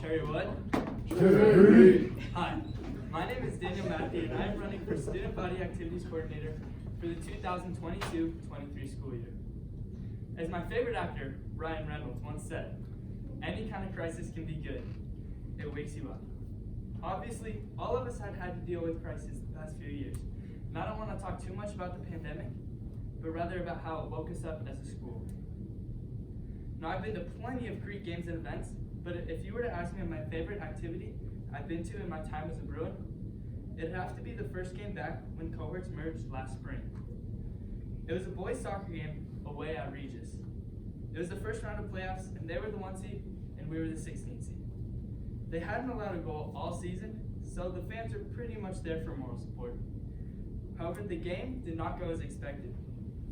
Cherry what? Cherry! Hi, my name is Mathy, and I am running for Student Body Activities Coordinator for the 2022-23 school year. As my favorite actor, Ryan Reynolds, once said, any kind of crisis can be good. It wakes you up. Obviously, all of us had to deal with crisis the past few years, and I don't want to talk too much about the pandemic, but rather about how it woke us up as a school. Now, I've been to plenty of Creek games and events, but if you were to ask me my favorite activity I've been to in my time as a Bruin, it'd have to be the first game back when cohorts merged last spring. It was a boys soccer game away at Regis. It was the first round of playoffs, and they were the 1 seed, and we were the 16th seed. They hadn't allowed a goal all season, so the fans were pretty much there for moral support. However, the game did not go as expected.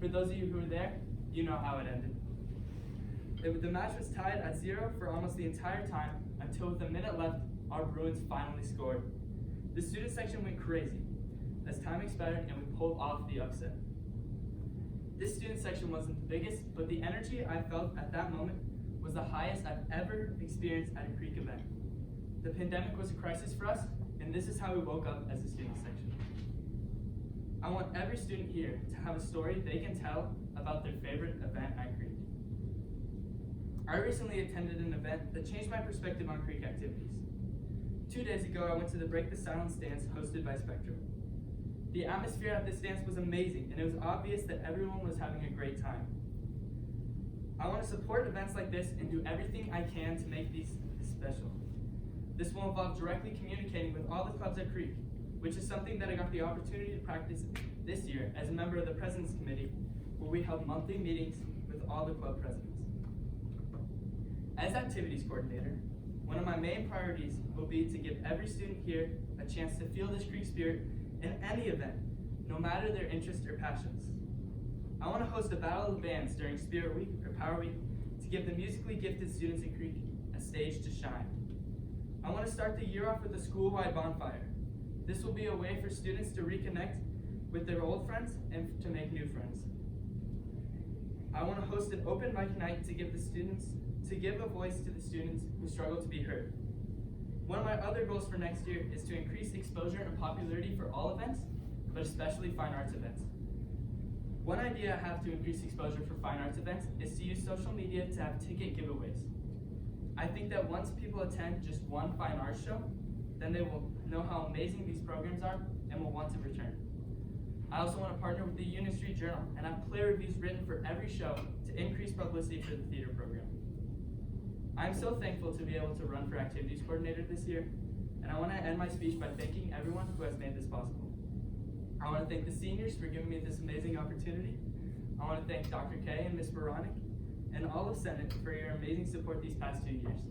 For those of you who were there, you know how it ended. The match was tied at 0 for almost the entire time until with a minute left, our Bruins finally scored. The student section went crazy as time expired and we pulled off the upset. This student section wasn't the biggest, but the energy I felt at that moment was the highest I've ever experienced at a Creek event. The pandemic was a crisis for us, and this is how we woke up as a student section. I want every student here to have a story they can tell about their favorite event at Creek. I recently attended an event that changed my perspective on Creek activities. 2 days ago, I went to the Break the Silence dance hosted by Spectrum. The atmosphere at this dance was amazing, and it was obvious that everyone was having a great time. I want to support events like this and do everything I can to make these special. This will involve directly communicating with all the clubs at Creek, which is something that I got the opportunity to practice this year as a member of the President's Committee, where we held monthly meetings with all the club presidents. As activities coordinator, one of my main priorities will be to give every student here a chance to feel this Creek spirit in any event, no matter their interests or passions. I want to host a battle of the bands during Spirit Week or Power Week to give the musically gifted students in Creek a stage to shine. I want to start the year off with a school-wide bonfire. This will be a way for students to reconnect with their old friends and to make new friends. I want to host an open mic night to give a voice to the students who struggle to be heard. One of my other goals for next year is to increase exposure and popularity for all events, but especially fine arts events. One idea I have to increase exposure for fine arts events is to use social media to have ticket giveaways. I think that once people attend just one fine arts show, then they will know how amazing these programs are and will want to return. I also want to partner with the Union Street Journal and have play reviews written for every show to increase publicity for the theater program. I'm so thankful to be able to run for activities coordinator this year, and I want to end my speech by thanking everyone who has made this possible. I want to thank the seniors for giving me this amazing opportunity. I want to thank Dr. K and Ms. Veronic and all of Senate for your amazing support these past 2 years.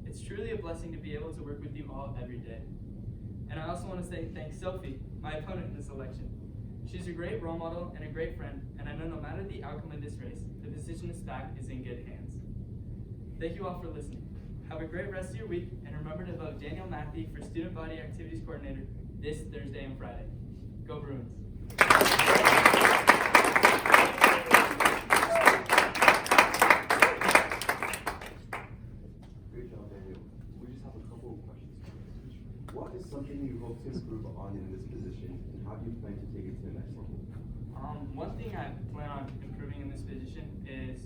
It's truly a blessing to be able to work with you all every day. And I also want to say thanks Sophie, my opponent in this election. She's a great role model and a great friend, and I know no matter the outcome of this race, the decision to stack is in good hands. Thank you all for listening. Have a great rest of your week, and remember to vote Daniel Mathy for Student Body Activities Coordinator this Thursday and Friday. Go Bruins. Great job, Daniel. We just have a couple of questions. What is something you hope to improve on in this position, and how do you plan to take it to the next level? One thing I plan on improving in this position is,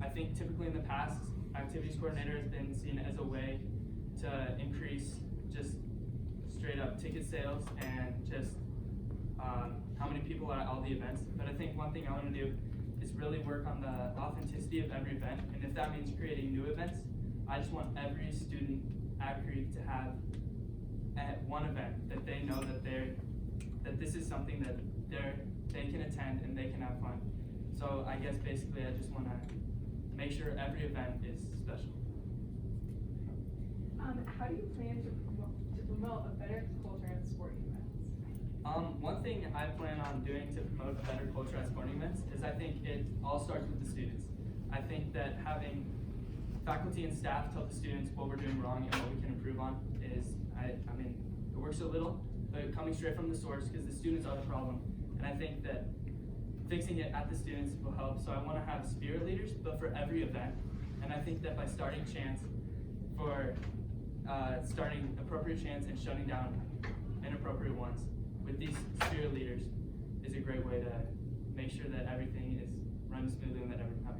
I think typically in the past, activities coordinator has been seen as a way to increase just straight up ticket sales and just how many people are at all the events. But I think one thing I want to do is really work on the authenticity of every event, and if that means creating new events, I just want every student at Creek to have at one event that they know that this is something that they can attend and they can have fun. So I guess basically I just want to make sure every event is special. How do you plan to promote a better culture at sporting events? One thing I plan on doing to promote a better culture at sporting events is I think it all starts with the students. I think that having faculty and staff tell the students what we're doing wrong and what we can improve on is, I mean, it works a little, but coming straight from the source, because the students are the problem. And I think that fixing it at the students will help. So I want to have spirit leaders, but for every event. And I think that by starting chants for starting appropriate chants and shutting down inappropriate ones with these spirit leaders is a great way to make sure that everything is run smoothly and that everyone has